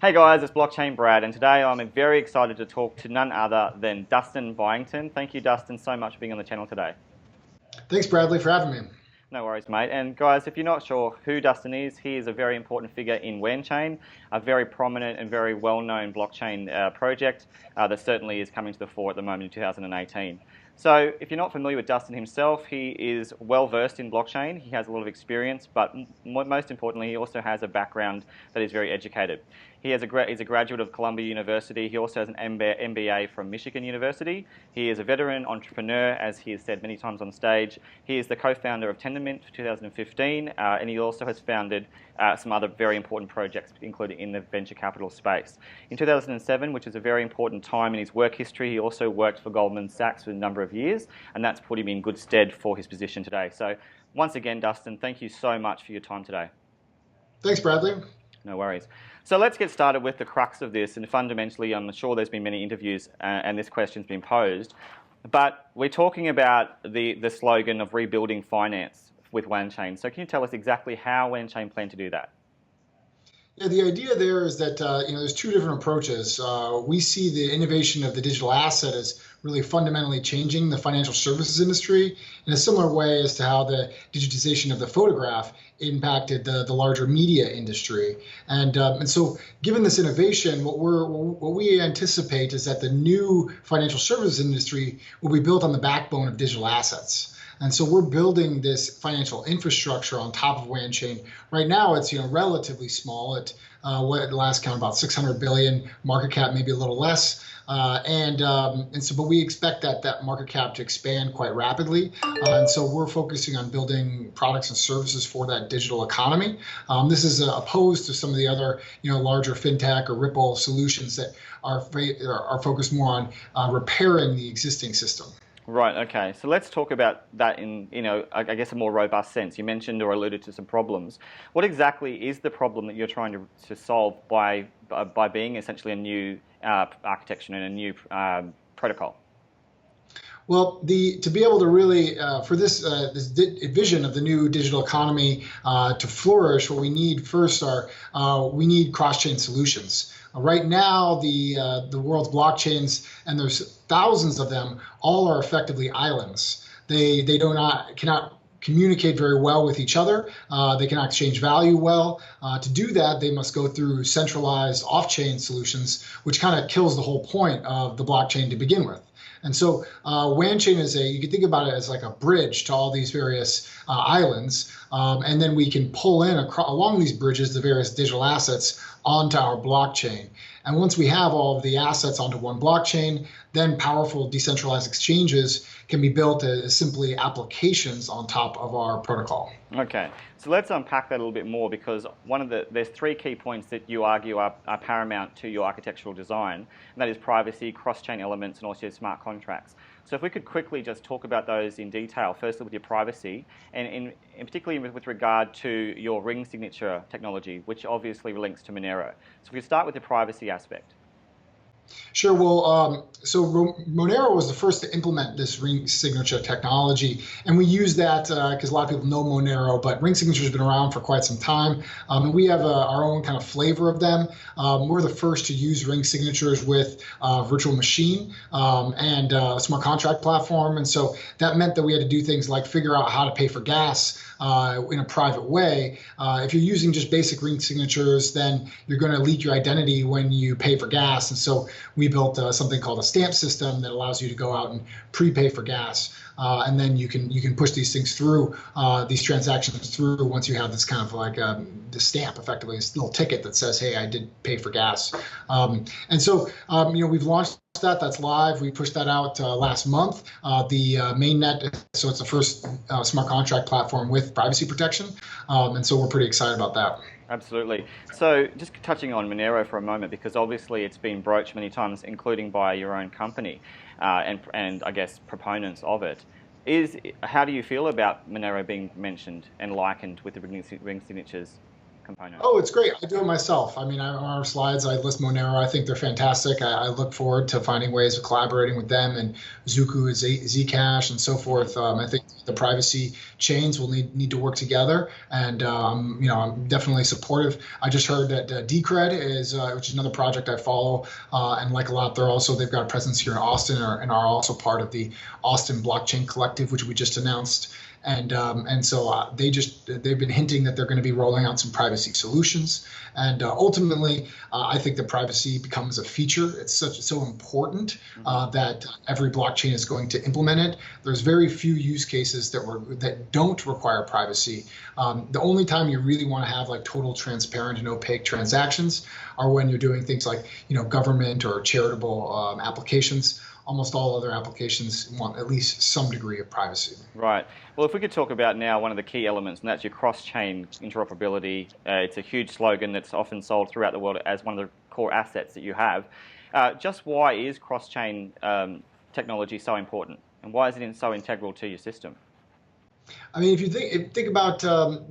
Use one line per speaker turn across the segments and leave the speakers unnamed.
Hey guys, it's BlockchainBrad, and today I'm very excited to talk to none other than Dustin Byington. Thank you, Dustin, so much for being on the channel today.
Thanks, Bradley, for having me.
No worries, mate. And guys, if you're not sure who Dustin is, he is a very important figure in Wanchain, a very prominent and very well-known blockchain project that certainly is coming to the fore at the moment in 2018. So if you're not familiar with Dustin himself, he is well-versed in blockchain. He has a lot of experience, but most importantly, he also has a background that is very educated. He's a graduate of Columbia University. He also has an MBA from Michigan University. He is a veteran entrepreneur, as he has said many times on stage. He is the co-founder of Tendermint for 2015, and he also has founded some other very important projects, including in the venture capital space. In 2007, which is a very important time in his work history, he also worked for Goldman Sachs for a number of years, and that's put him in good stead for his position today. So once again, Dustin, thank you so much for your time today.
Thanks, Bradley.
No worries. So let's get started with the crux of this, and fundamentally I'm sure there's been many interviews and this question's been posed, but we're talking about the slogan of rebuilding finance with Wanchain. So can you tell us exactly how Wanchain plan to do that?
Yeah, the idea there is that there's two different approaches. We see the innovation of the digital asset as really fundamentally changing the financial services industry in a similar way as to how the digitization of the photograph impacted the larger media industry. And so given this innovation, what we anticipate is that the new financial services industry will be built on the backbone of digital assets. And so we're building this financial infrastructure on top of Wanchain. Right now, it's relatively small. At what last count about 600 billion market cap, maybe a little less. But we expect that market cap to expand quite rapidly. And so we're focusing on building products and services for that digital economy. This is opposed to some of the other larger fintech or Ripple solutions that are focused more on repairing the existing system.
Right, okay. So let's talk about that in, I guess a more robust sense. You mentioned or alluded to some problems. What exactly is the problem that you're trying to solve by being essentially a new architecture and a new protocol?
Well, to be able to really, for this vision of the new digital economy to flourish, what we need first we need cross-chain solutions. Right now, the world's blockchains, and there's thousands of them, all are effectively islands. They cannot communicate very well with each other. They cannot exchange value well. To do that, they must go through centralized off-chain solutions, which kind of kills the whole point of the blockchain to begin with. And so Wanchain you can think about it as like a bridge to all these various islands. And then we can pull in along these bridges the various digital assets onto our blockchain. And once we have all of the assets onto one blockchain, then powerful decentralized exchanges can be built as simply applications on top of our protocol.
Okay, so let's unpack that a little bit more, because there's three key points that you argue are paramount to your architectural design, and that is privacy, cross-chain elements, and also smart contracts. So if we could quickly just talk about those in detail, firstly with your privacy, and particularly with regard to your ring signature technology, which obviously links to Monero. So we could start with the privacy aspect.
Sure. Well, so Monero was the first to implement this ring signature technology, and we use that because a lot of people know Monero, but ring signature has been around for quite some time, and we have our own kind of flavor of them. We're the first to use ring signatures with virtual machine and smart contract platform, and so that meant that we had to do things like figure out how to pay for gas in a private way. If you're using just basic ring signatures, then you're going to leak your identity when you pay for gas, and so we built something called a stamp system that allows you to go out and prepay for gas, and then you can push these things through, these transactions through once you have this kind of like the stamp, effectively this little ticket that says, hey, I did pay for gas. And so we've launched that's live. We pushed that out last month. The mainnet, so it's the first smart contract platform with privacy protection, and so we're pretty excited about that.
Absolutely. So just touching on Monero for a moment, because obviously it's been broached many times, including by your own company and I guess proponents of it. How do you feel about Monero being mentioned and likened with the ring signatures? component?
Oh, it's great. I do it myself. I mean, on our slides, I list Monero. I think they're fantastic. I look forward to finding ways of collaborating with them and Zuku, Zcash, and so forth. I think the privacy chains will need to work together, and I'm definitely supportive. I just heard that Decred is, which is another project I follow and like a lot. They've got a presence here in Austin, and are also part of the Austin Blockchain Collective, which we just announced. And so they've been hinting that they're going to be rolling out some privacy solutions. And ultimately, I think that privacy becomes a feature. It's so important that every blockchain is going to implement it. There's very few use cases that don't require privacy. The only time you really want to have like total transparent and opaque transactions are when you're doing things like government or charitable applications. Almost all other applications want at least some degree of privacy.
Right. Well, if we could talk about now one of the key elements, and that's your cross-chain interoperability. It's a huge slogan that's often sold throughout the world as one of the core assets that you have. Just why is cross-chain technology so important, and why is it so integral to your system?
I mean, if you think about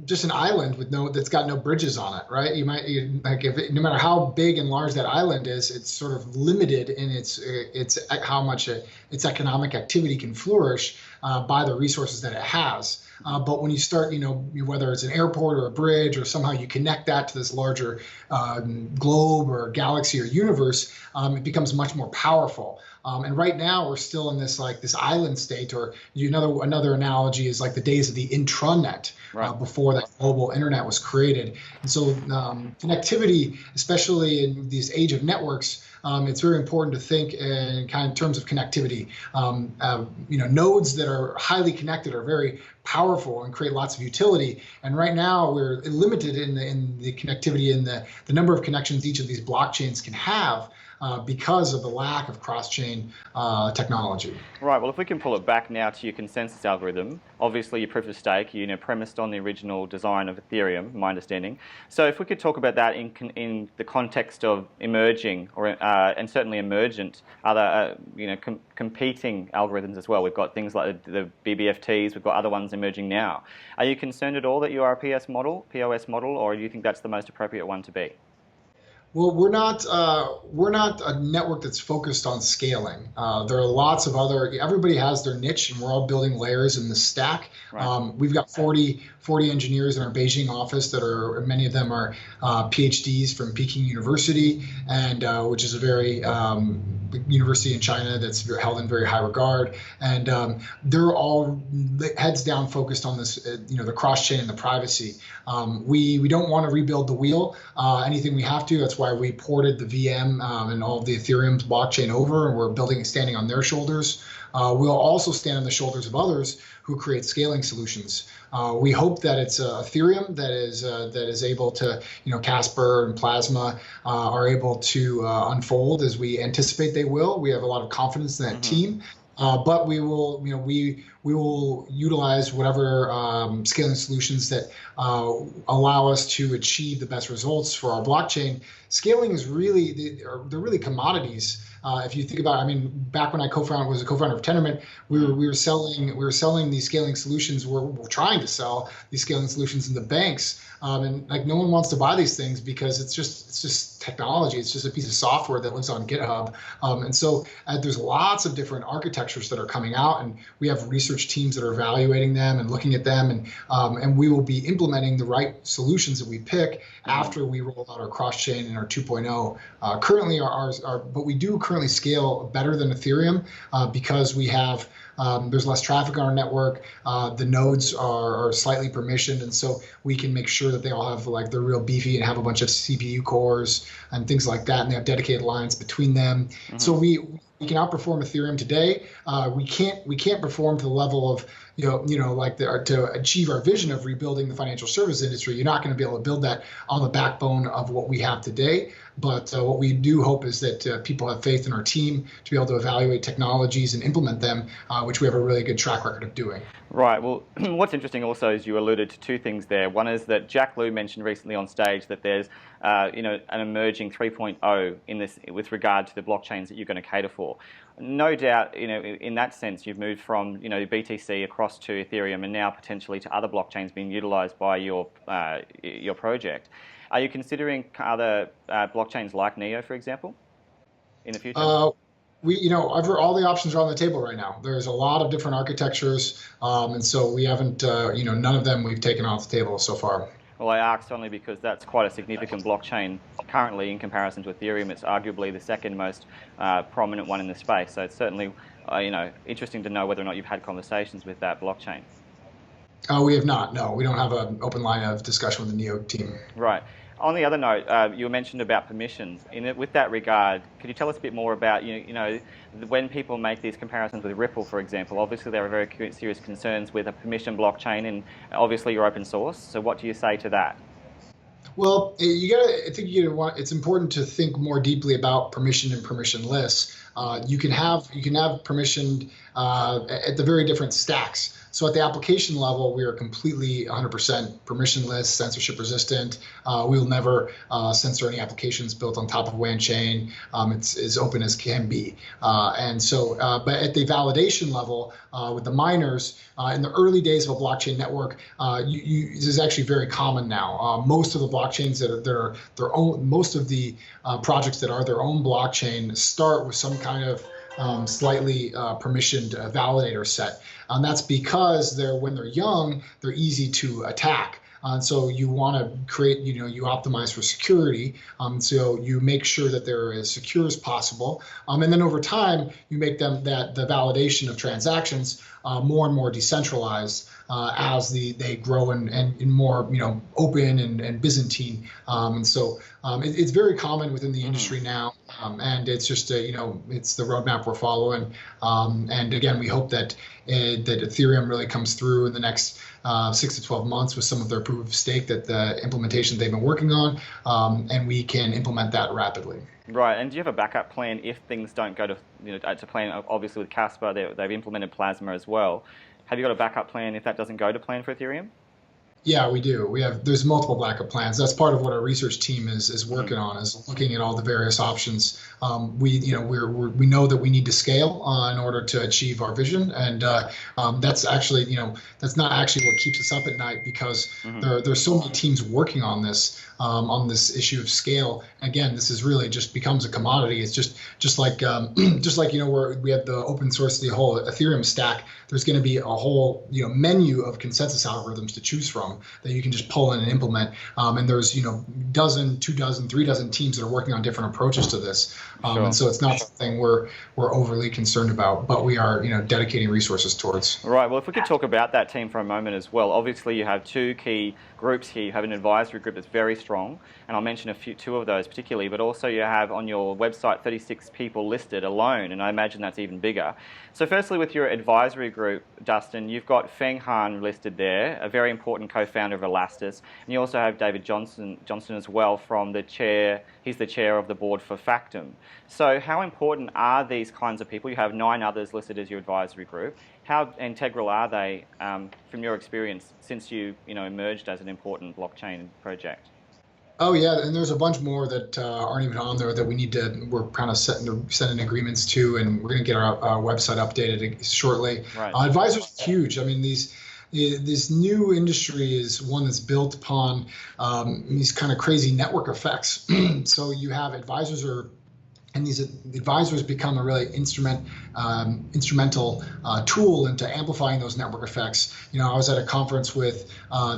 just an island that's got no bridges on it, right? No matter how big and large that island is, it's sort of limited in its how much its economic activity can flourish by the resources that it has. But when you start, whether it's an airport or a bridge, or somehow you connect that to this larger globe or galaxy or universe, it becomes much more powerful. And right now we're still in this island state, or another analogy is like the days of the intranet, right, before that global internet was created. And so connectivity, especially in this age of networks, it's very important to think in terms of connectivity. Nodes that are highly connected are very powerful and create lots of utility. And right now we're limited in the connectivity and the number of connections each of these blockchains can have. Because of the lack of cross-chain technology.
Right. Well, if we can pull it back now to your consensus algorithm, obviously your proof of stake, premised on the original design of Ethereum, my understanding. So if we could talk about that in the context of emerging and certainly emergent other competing algorithms as well. We've got things like the BBFTs. We've got other ones emerging now. Are you concerned at all that you are a POS model, or do you think that's the most appropriate one to be?
Well, we're not a network that's focused on scaling. There are lots of everybody has their niche, and we're all building layers in the stack. Right. We've got 40 engineers in our Beijing office many of them are PhDs from Peking University, and which is a very university in China that's held in very high regard. And they're all heads down focused on this, the cross-chain and the privacy. We don't want to rebuild the wheel. Anything we have to. That's why we ported the VM and all of the Ethereum's blockchain over, and we're standing on their shoulders. We'll also stand on the shoulders of others who create scaling solutions. We hope that it's Ethereum that is able to, KYBER and Plasma are able to unfold as we anticipate they will. We have a lot of confidence in that team. But we will, we will utilize whatever scaling solutions that allow us to achieve the best results for our blockchain. Scaling is they're really commodities. If you think about, back when I was a co-founder of Tendermint, we were selling these scaling solutions. We're trying to sell these scaling solutions in the banks, and no one wants to buy these things because it's just technology. It's just a piece of software that lives on GitHub, and so there's lots of different architectures that are coming out, and we have research teams that are evaluating them and looking at them, and we will be implementing the right solutions that we pick after we roll out our cross-chain and our 2.0. Currently, but we do currently scale better than Ethereum because we have there's less traffic on our network. The nodes are slightly permissioned, and so we can make sure that they all have they're real beefy and have a bunch of CPU cores and things like that, and they have dedicated lines between them. Mm-hmm. So we can outperform Ethereum today. We can't perform to the level of to achieve our vision of rebuilding the financial service industry. You're not going to be able to build that on the backbone of what we have today. But what we do hope is that people have faith in our team to be able to evaluate technologies and implement them, which we have a really good track record of doing.
Right. Well, what's interesting also is you alluded to two things there. One is that Jack Liu mentioned recently on stage that there's an emerging 3.0 in this with regard to the blockchains that you're going to cater for. No doubt, in that sense, you've moved from BTC across across to Ethereum and now potentially to other blockchains being utilized by your project. Are you considering other blockchains like Neo, for example, in the future?
All the options are on the table right now. There's a lot of different architectures, and so we haven't, none of them we've taken off the table so far.
Well, I asked only because that's quite a significant blockchain currently in comparison to Ethereum. It's arguably the second most prominent one in the space. So it's certainly, interesting to know whether or not you've had conversations with that blockchain.
We have not. No, we don't have an open line of discussion with the Neo team.
Right. On the other note, you mentioned about permissions. With that regard, could you tell us a bit more about, when people make these comparisons with Ripple, for example, obviously there are very serious concerns with a permission blockchain, and obviously you're open source. So what do you say to that?
Well, it's important to think more deeply about permission and permissionless. You can have permissioned at the very different stacks. So at the application level, we are completely 100% permissionless, censorship resistant. We will never censor any applications built on top of Wanchain. It's as open as can be. But at the validation level, with the miners, in the early days of a blockchain network, this is actually very common now. Most of the blockchains that are their own, most of the projects that are their own blockchain start with some kind of slightly permissioned validator set. And that's because when they're young, they're easy to attack. And so you want to create, you optimize for security. So you make sure that they're as secure as possible. And then over time, you make them the validation of transactions more and more decentralized as they grow and more, open and Byzantine. It's very common within the industry now. And it's just, it's the roadmap we're following. And again, we hope that Ethereum really comes through in the next 6 to 12 months with some of their proof of stake, that the implementation they've been working on, and we can implement that rapidly.
Right, and do you have a backup plan if things don't go to plan? Obviously with KYBER, they've implemented Plasma as well. Have you got a backup plan if that doesn't go to plan for Ethereum?
Yeah, we do. There's multiple backup plans. That's part of what our research team is working on, is looking at all the various options. We know that we need to scale in order to achieve our vision, and that's actually that's not actually what keeps us up at night, because there's so many teams working on this issue of scale. Again, this is really just becomes a commodity. It's just like where we have the open source, the whole Ethereum stack. There's going to be a whole menu of consensus algorithms to choose from that you can just pull in and implement. And there's dozen, 2 dozen, 3 dozen teams that are working on different approaches to this.
Sure.
And so it's not something we're overly concerned about, but we are dedicating resources towards.
Right. Well, if we could talk about that team for a moment as well. Obviously, you have 2 key groups here. You have an advisory group that's very strong, and I'll mention 2 of those particularly, but also you have on your website 36 people listed alone, and I imagine that's even bigger. So firstly, with your advisory group, Dustin, you've got Feng Han listed there, a very important co-founder of Elastis, and you also have David Johnson as well from the chair. He's the chair of the board for Factum. So how important are these kinds of people? You have 9 others listed as your advisory group. How integral are they from your experience since you emerged as an important blockchain project?
Oh yeah, and there's a bunch more that aren't even on there that we're kind of sending agreements to, and we're going to get our website updated shortly.
Right.
Advisors are huge. I mean, this new industry is one that's built upon these kind of crazy network effects. So you have advisors and these advisors become a really instrumental tool into amplifying those network effects. I was at a conference with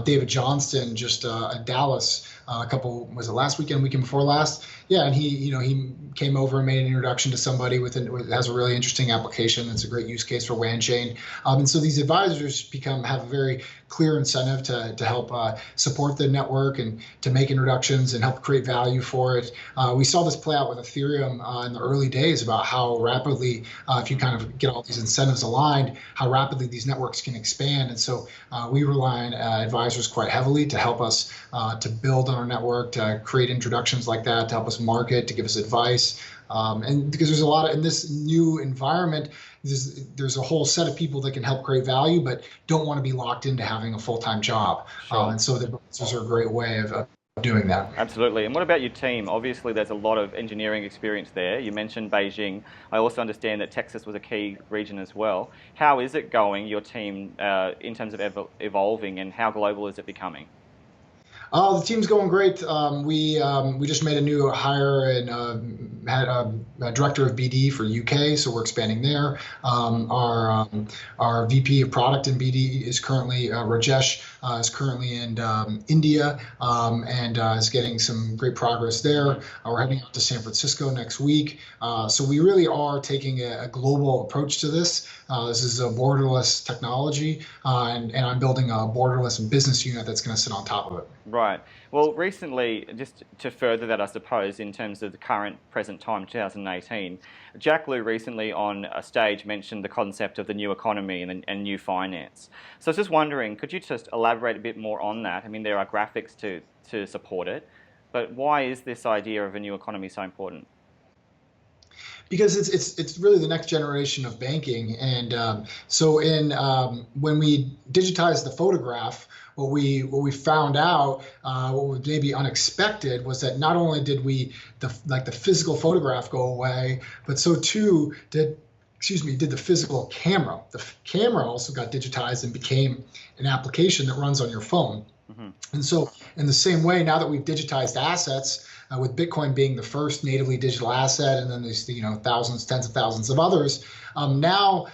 David Johnston just in Dallas was it last weekend before last? Yeah, and he came over and made an introduction to somebody has a really interesting application. It's a great use case for Wanchain. And so these advisors have a very clear incentive to help support the network and to make introductions and help create value for it. We saw this play out with Ethereum in the early days about how rapidly, if you kind of get all these incentives aligned, how rapidly these networks can expand. And so we rely on advisors quite heavily to help us to build on our network, to create introductions like that, to help us market, to give us advice. And because there's a lot in this new environment, there's a whole set of people that can help create value, but don't want to be locked into having a full-time job.
Sure.
And so the advisors are a great way of doing that.
Absolutely. And what about your team? Obviously, there's a lot of engineering experience there. You mentioned Beijing. I also understand that Texas was a key region as well. How is it going, your team, in terms of evolving, and how global is it becoming?
The team's going great. We just made a new hire and had a director of BD for UK, so we're expanding there. Our VP of product in BD is currently Rajesh is currently in India and is getting some great progress there. We're heading out to San Francisco next week. So we really are taking a global approach to this. This is a borderless technology, and I'm building a borderless business unit that's going to sit on top of it.
Right. Well, recently, just to further that, I suppose, in terms of the current present time, 2018, Jack Lew recently on a stage mentioned the concept of the new economy and new finance. So I was just wondering, could you just elaborate a bit more on that? I mean, there are graphics to support it, but why is this idea of a new economy so important?
Because it's really the next generation of banking, and so when we digitized the photograph, what we found out, what was maybe unexpected, was that not only did the physical photograph go away, but so too did the physical camera. The camera also got digitized and became an application that runs on your phone. Mm-hmm. And so in the same way, now that we've digitized assets, with Bitcoin being the first natively digital asset, and then there's thousands, tens of thousands of others. Now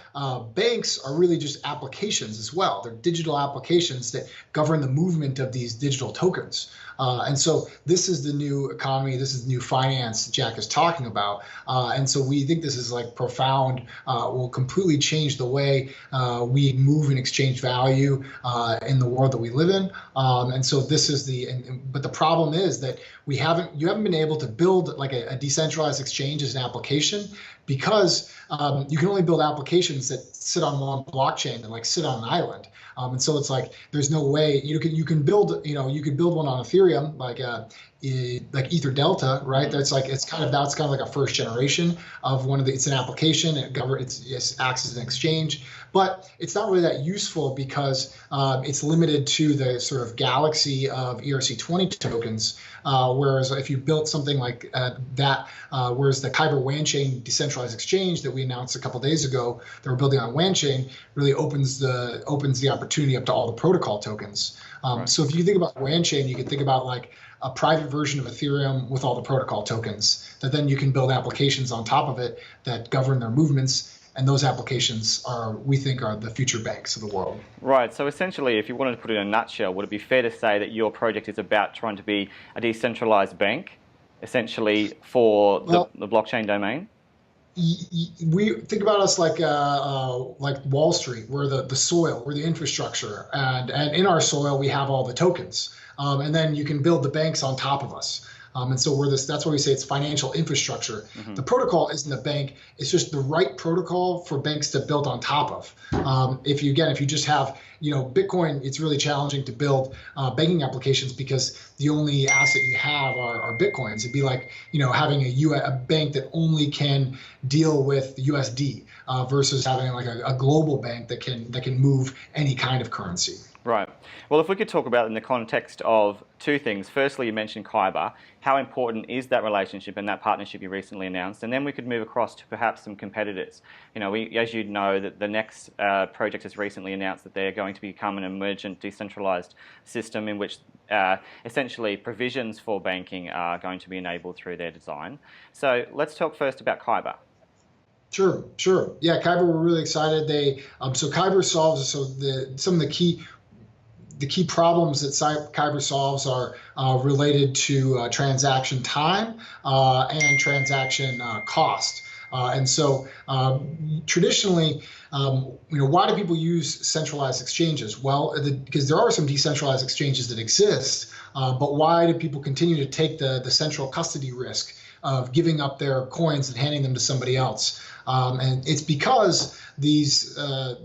banks are really just applications as well. They're digital applications that govern the movement of these digital tokens. And so this is the new economy. This is the new finance Jack is talking about. And so we think this is like profound, will completely change the way we move and exchange value in the world that we live in. And so this is but the problem is that you haven't been able to build like a decentralized exchange as an application, because you can only build applications that sit on one blockchain and like sit on an island. And so it's like there's no way you can build one on Ethereum like Ether Delta, right? That's kind of like a first generation of it's an application. It acts as an exchange, but it's not really that useful because it's limited to the sort of galaxy of ERC20 tokens. Whereas if you built something like that, whereas the KYBER Wanchain decentralized exchange that we announced a couple days ago that we're building on Wanchain really opens the opportunity up to all the protocol tokens. Right. So if you think about Wanchain, you can think about like a private version of Ethereum with all the protocol tokens that then you can build applications on top of it that govern their movements. And those applications we think are the future banks of the world.
Right. So essentially, if you wanted to put it in a nutshell, would it be fair to say that your project is about trying to be a decentralized bank, essentially for the blockchain domain?
We think about us like Wall Street. We're the soil, we're the infrastructure, and in our soil we have all the tokens, and then you can build the banks on top of us. And so that's why we say it's financial infrastructure. Mm-hmm. The protocol isn't a bank. It's just the right protocol for banks to build on top of. If you just have, Bitcoin, it's really challenging to build banking applications because the only asset you have are Bitcoins. It'd be like, having a bank that only can deal with USD versus having like a global bank that can move any kind of currency.
Right. Well, if we could talk about it in the context of two things. Firstly, you mentioned KYBER. How important is that relationship and that partnership you recently announced? And then we could move across to perhaps some competitors. As you know, that the next project has recently announced that they're going to become an emergent decentralized system in which essentially provisions for banking are going to be enabled through their design. So let's talk first about KYBER.
Sure. Yeah, KYBER, we're really excited. So KYBER solves some of the key problems that KYBER solves are related to transaction time and transaction cost. And so traditionally, why do people use centralized exchanges? Well, because there are some decentralized exchanges that exist, but why do people continue to take the central custody risk of giving up their coins and handing them to somebody else. And it's because these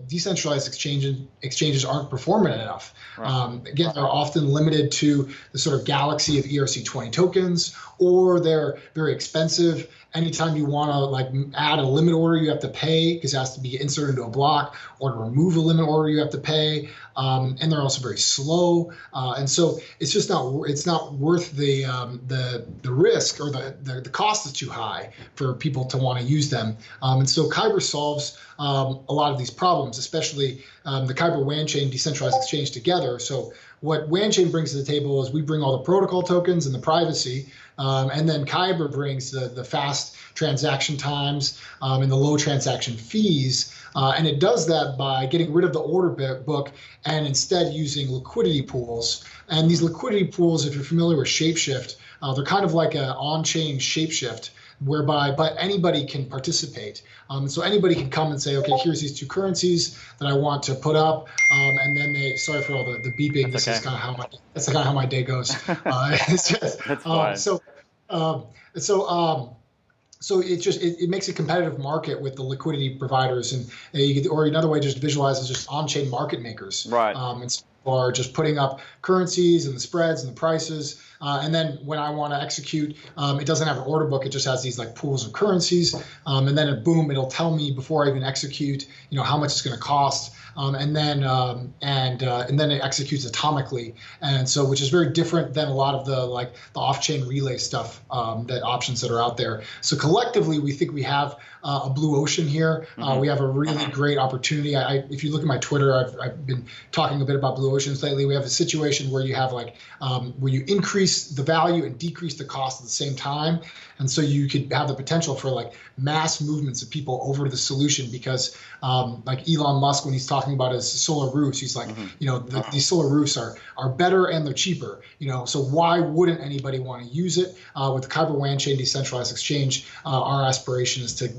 decentralized exchanges aren't performant enough. Right. Again, they're often limited to the sort of galaxy of ERC20 tokens, or they're very expensive. Anytime you want to like add a limit order, you have to pay because it has to be inserted into a block, or to remove a limit order, you have to pay. And they're also very slow, and so it's just not worth the risk, or the cost is too high for people to want to use them. And so KYBER solves a lot of these problems, especially the KYBER Wanchain decentralized exchange together. So what Wanchain brings to the table is we bring all the protocol tokens and the privacy, and then KYBER brings the fast transaction times and the low transaction fees. And it does that by getting rid of the order book and instead using liquidity pools. And these liquidity pools, if you're familiar with Shapeshift, they're kind of like an on-chain Shapeshift, whereby anybody can participate. So anybody can come and say, okay, here's these two currencies that I want to put up, and then they. Sorry for all the beeping. That's this okay. Is kind of how my day goes. It's just,
that's fine.
So it makes a competitive market with the liquidity providers, or another way just to visualize is just on-chain market makers.
Right.
Or just putting up currencies and the spreads and the prices. And then when I want to execute, it doesn't have an order book. It just has these like pools of currencies. And then boom, it'll tell me before I even execute, how much it's going to cost. And then it executes atomically. And so, which is very different than a lot of the off-chain relay stuff, options that are out there. So collectively, we think we have a blue ocean here. We have a really great opportunity. If you look at my Twitter, I've been talking a bit about blue oceans lately. We have a situation where you have where you increase the value and decrease the cost at the same time. And so you could have the potential for mass movements of people over to the solution, because like Elon Musk, when he's talking about his solar roofs, he's like, these solar roofs are better and they're cheaper, so why wouldn't anybody want to use it? With the KYBER Wanchain decentralized exchange, our aspiration is to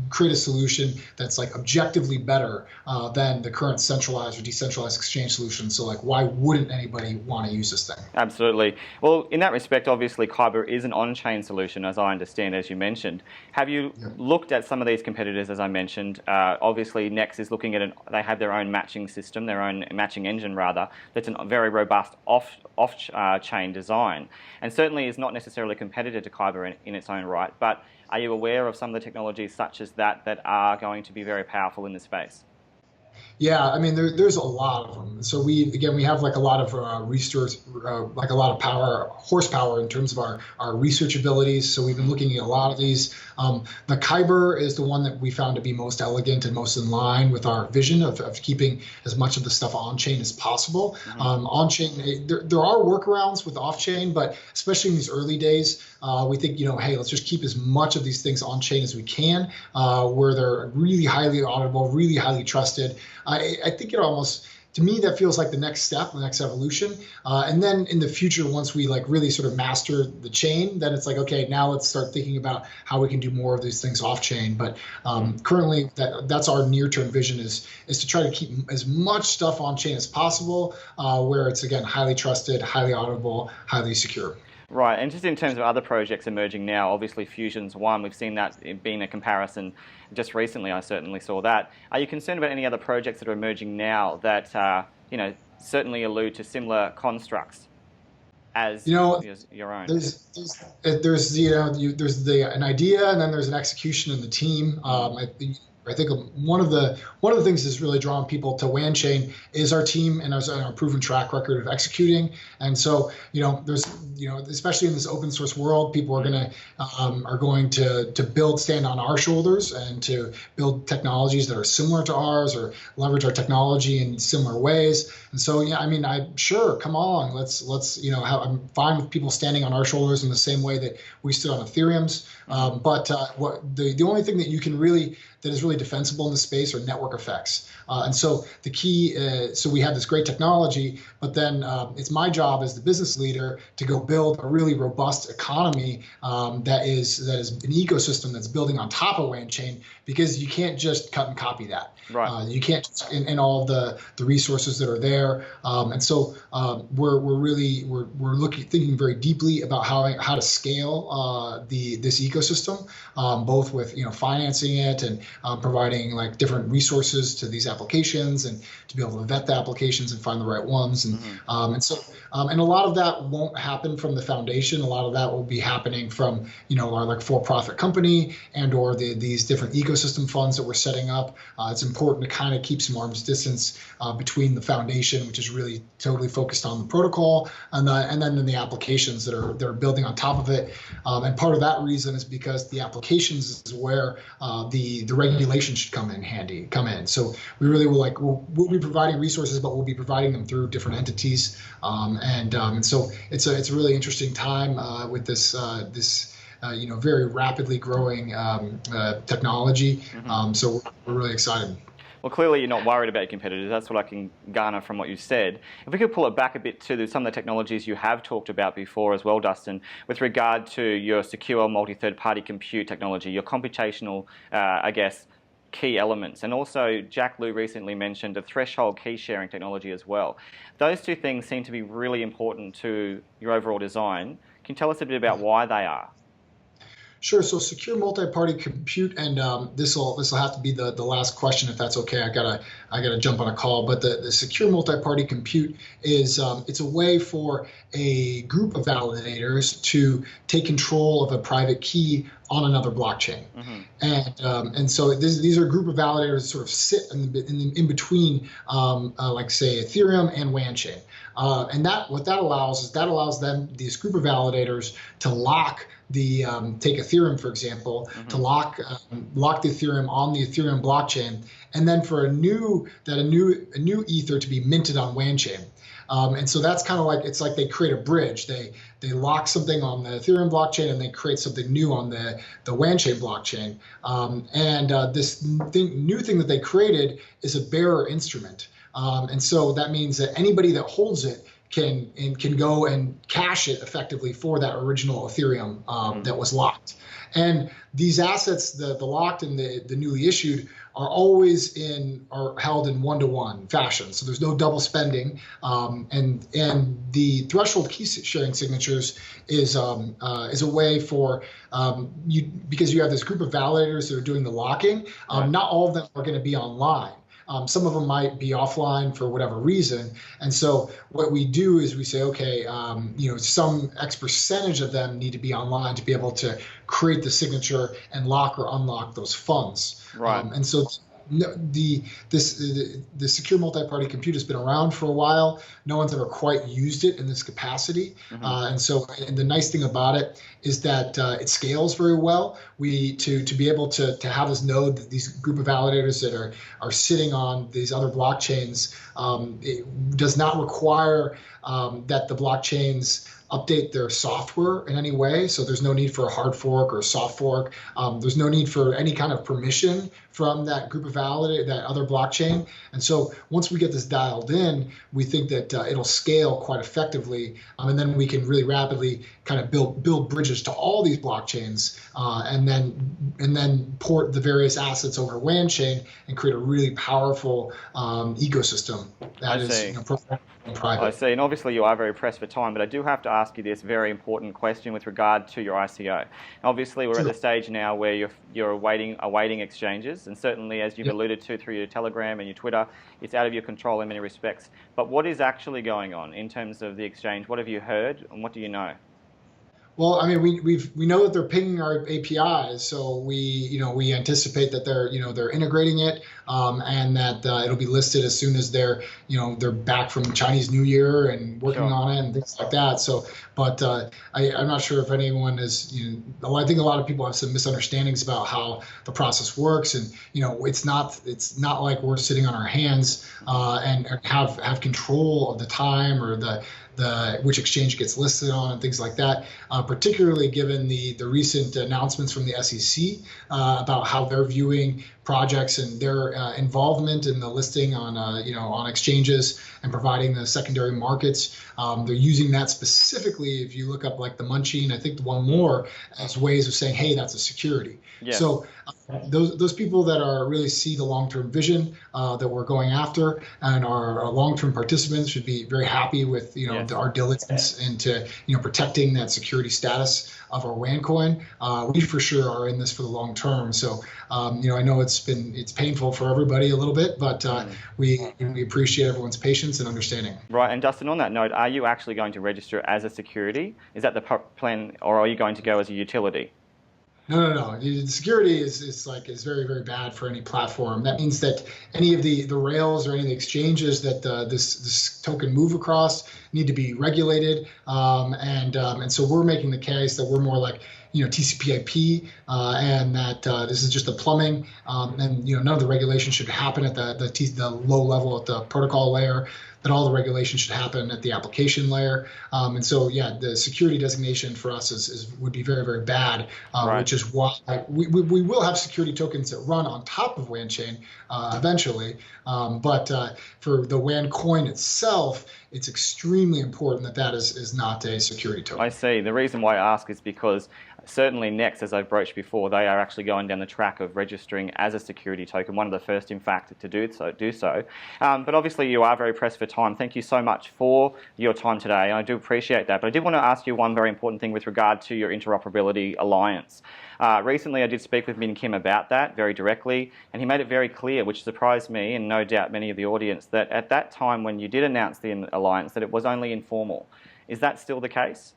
create a solution that's objectively better than the current centralized or decentralized exchange solution. So why wouldn't anybody want to use this thing?
Absolutely. Well, in that respect, obviously KYBER is an on-chain solution, as I understand, as you mentioned. Have you looked at some of these competitors, as I mentioned? Obviously, Nex is looking at they have their own matching system, their own matching engine rather, that's a very robust off-chain design, and certainly is not necessarily a competitor to KYBER in its own right. But are you aware of some of the technologies such as that are going to be very powerful in this space?
Yeah, I mean, there's a lot of them. So we have a lot of research, a lot of horsepower in terms of our research abilities. So we've been looking at a lot of these. The KYBER is the one that we found to be most elegant and most in line with our vision of keeping as much of the stuff on-chain as possible. On-chain, there are workarounds with off-chain, but especially in these early days, we think, hey, let's just keep as much of these things on-chain as we can, where they're really highly auditable, really highly trusted. I think it almost, to me, that feels like the next step, the next evolution. And then in the future, once we really sort of master the chain, then it's okay, now let's start thinking about how we can do more of these things off-chain. But currently, that's our near-term vision is to try to keep as much stuff on-chain as possible, where it's, again, highly trusted, highly auditable, highly secure.
Right, and just in terms of other projects emerging now, obviously Fusion's one. We've seen that being a comparison just recently. I certainly saw that. Are you concerned about any other projects that are emerging now that certainly allude to similar constructs as your own?
There's an idea, and then there's an execution in the team. I think one of the things that's really drawn people to Wanchain is our team and our proven track record of executing. And so, there's, especially in this open source world, people are going to stand on our shoulders and to build technologies that are similar to ours or leverage our technology in similar ways. And so, sure, come on, let's I'm fine with people standing on our shoulders in the same way that we stood on Ethereum's. But the only thing that is really defensible in the space are network effects. And so the key, so we have this great technology, but then it's my job as the business leader to go build a really robust economy that is an ecosystem that's building on top of Wanchain, because you can't just cut and copy that.
Right.
You can't just in all the resources that are there. And so we're thinking very deeply about how to scale this ecosystem, both with financing it and providing like different resources to these applications, and to be able to vet the applications and find the right ones. And and a lot of that won't happen from the foundation. A lot of that will be happening from our like for-profit company or these different ecosystem funds that we're setting up. It's important to kind of keep some arm's distance between the foundation, which is really totally focused on the protocol, and then the applications that are building on top of it. And part of that reason is because the applications is where the regulation should come in. So we really we'll be providing resources, but we'll be providing them through different entities. And so it's a really interesting time with this very rapidly growing technology. So we're really excited.
Well, clearly you're not worried about your competitors. That's what I can garner from what you said. If we could pull it back a bit to some of the technologies you have talked about before as well, Dustin, with regard to your secure multi-third-party compute technology, your computational, key elements, and also Jack Liu recently mentioned a threshold key sharing technology as well. Those two things seem to be really important to your overall design. Can you tell us a bit about why they are?
Sure. So secure multi-party compute, and this will have to be the last question, if that's okay. I gotta jump on a call. But the secure multi-party compute is it's a way for a group of validators to take control of a private key on another blockchain. And so these are a group of validators that sort of sit in between, like say Ethereum and Wanchain. And what that allows is these group of validators to lock take Ethereum, for example, to lock the Ethereum on the Ethereum blockchain, and then for a new Ether to be minted on Wanchain. And so that's kind of like, it's like they create a bridge. They lock something on the Ethereum blockchain and they create something new on the Wanchain blockchain. This new thing that they created is a bearer instrument. And so that means that anybody that holds it can go and cache it effectively for that original Ethereum that was locked. And these assets, the locked and the newly issued, are held in one-to-one fashion. So there's no double spending. And the threshold key sharing signatures is a way for because you have this group of validators that are doing the locking. Not all of them are going to be online. Some of them might be offline for whatever reason. And so what we do is we say, okay, some X percentage of them need to be online to be able to create the signature and lock or unlock those funds. Right. And so the secure multi-party compute has been around for a while. No one's ever quite used it in this capacity. And the nice thing about it is that it scales very well. To be able to have this node, these group of validators that are sitting on these other blockchains, it does not require that the blockchains update their software in any way. So there's no need for a hard fork or a soft fork. There's no need for any kind of permission from that group of validators, that other blockchain. And so once we get this dialed in, we think that it'll scale quite effectively. And then we can really rapidly kind of build bridges to all these blockchains, and then port the various assets over Wanchain and create a really powerful ecosystem that is private.
I see, and obviously you are very pressed for time, but I do have to ask you this very important question with regard to your ICO. Obviously, we're at the stage now where you're awaiting exchanges, and certainly, as you've alluded to through your Telegram and your Twitter, it's out of your control in many respects. But what is actually going on in terms of the exchange? What have you heard, and what do you know?
Well, I mean, we know that they're pinging our APIs, so we anticipate that they're integrating it, and that it'll be listed as soon as they're back from Chinese New Year and working on it and things like that. So, but I'm not sure if anyone is. I think a lot of people have some misunderstandings about how the process works, and it's not like we're sitting on our hands and have control of the time or which exchange it gets listed on and things like that, particularly given the recent announcements from the SEC about how they're viewing projects and their involvement in the listing on on exchanges and providing the secondary markets. They're using that specifically, if you look up like the Wanchain, I think the one more, as ways of saying, hey, that's a security.
Yes.
So those people that are really see the long-term vision that we're going after and our long-term participants should be very happy with
Yes.
our diligence into protecting that security status of our Wanchain. We for sure are in this for the long term. So I know it's painful for everybody a little bit, but we appreciate everyone's patience and understanding.
Right, and Dustin, on that note, are you actually going to register as a security? Is that the plan, or are you going to go as a utility?
No. The security is very, very bad for any platform. That means that any of the rails or any of the exchanges that this token move across need to be regulated. And so we're making the case that we're more like TCP/IP, and that this is just the plumbing, and none of the regulation should happen at the low level at the protocol layer. That all the regulation should happen at the application layer. And so, the security designation for us would be very, very bad,
Right.
which is why we will have security tokens that run on top of Wanchain eventually. But for the Wanchain itself, it's extremely important that is not a security token.
I see. The reason why I ask is because certainly Next, as I've broached before, they are actually going down the track of registering as a security token, one of the first, in fact, to do so. But obviously, you are very pressed for time. Thank you so much for your time today. I do appreciate that. But I did want to ask you one very important thing with regard to your interoperability alliance. Recently, I did speak with Min Kim about that very directly, and he made it very clear, which surprised me and no doubt many of the audience, that at that time when you did announce the alliance, that it was only informal. Is that still the case?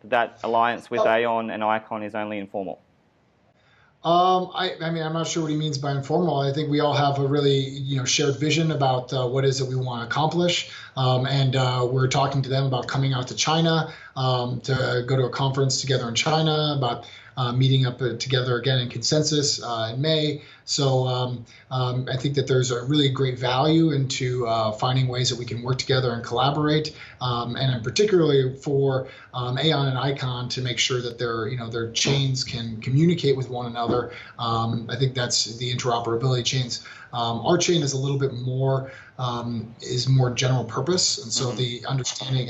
That alliance with Aon and Icon is only informal?
I mean, I'm not sure what he means by informal. I think we all have a really, shared vision about what it is that we want to accomplish. And we're talking to them about coming out to China, to go to a conference together in China, about meeting up together again in consensus in May. So I think that there's a really great value into finding ways that we can work together and collaborate, and particularly for Aon and Icon to make sure that their chains can communicate with one another. I think that's the interoperability chains. Our chain is a little bit more more general purpose, and so the understanding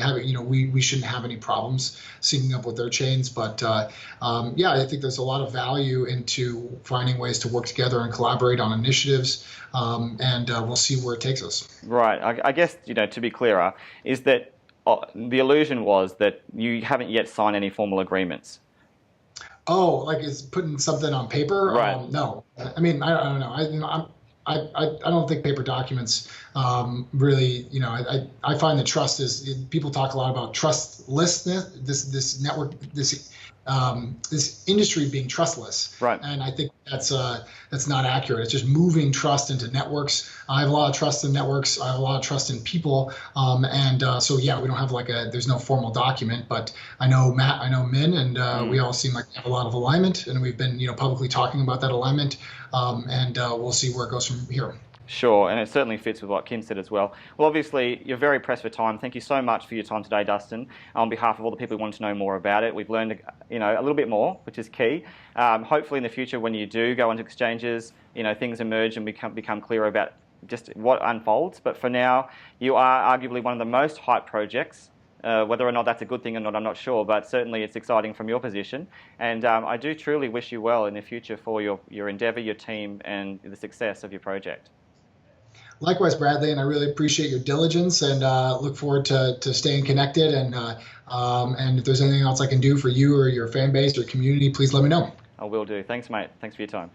we shouldn't have any problems syncing up with their chains. But I think there's a lot of value into finding ways to work together and collaborate on initiatives, and we'll see where it takes us.
Right. I guess to be clearer, is that the illusion was that you haven't yet signed any formal agreements.
Oh, like is putting something on paper?
Right.
No. I mean, I don't know. I don't think paper documents really, I find that trust people talk a lot about trustlessness, this network, this industry being trustless.
Right.
And I think that's not accurate. It's just moving trust into networks. I have a lot of trust in networks. I have a lot of trust in people. So we don't have there's no formal document, but I know Matt, I know Min, and we all seem like we have a lot of alignment, and we've been, publicly talking about that alignment. And we'll see where it goes from here.
Sure, and it certainly fits with what Kim said as well. Well, obviously, you're very pressed for time. Thank you so much for your time today, Dustin. On behalf of all the people who want to know more about it, we've learned a little bit more, which is key. Hopefully in the future, when you do go onto exchanges, things emerge and become clearer about just what unfolds. But for now, you are arguably one of the most hyped projects. Whether or not that's a good thing or not, I'm not sure, but certainly it's exciting from your position. And I do truly wish you well in the future for your endeavour, your team, and the success of your project.
Likewise, Bradley, and I really appreciate your diligence and look forward to staying connected. And if there's anything else I can do for you or your fan base or community, please let me know.
I will do. Thanks, mate. Thanks for your time.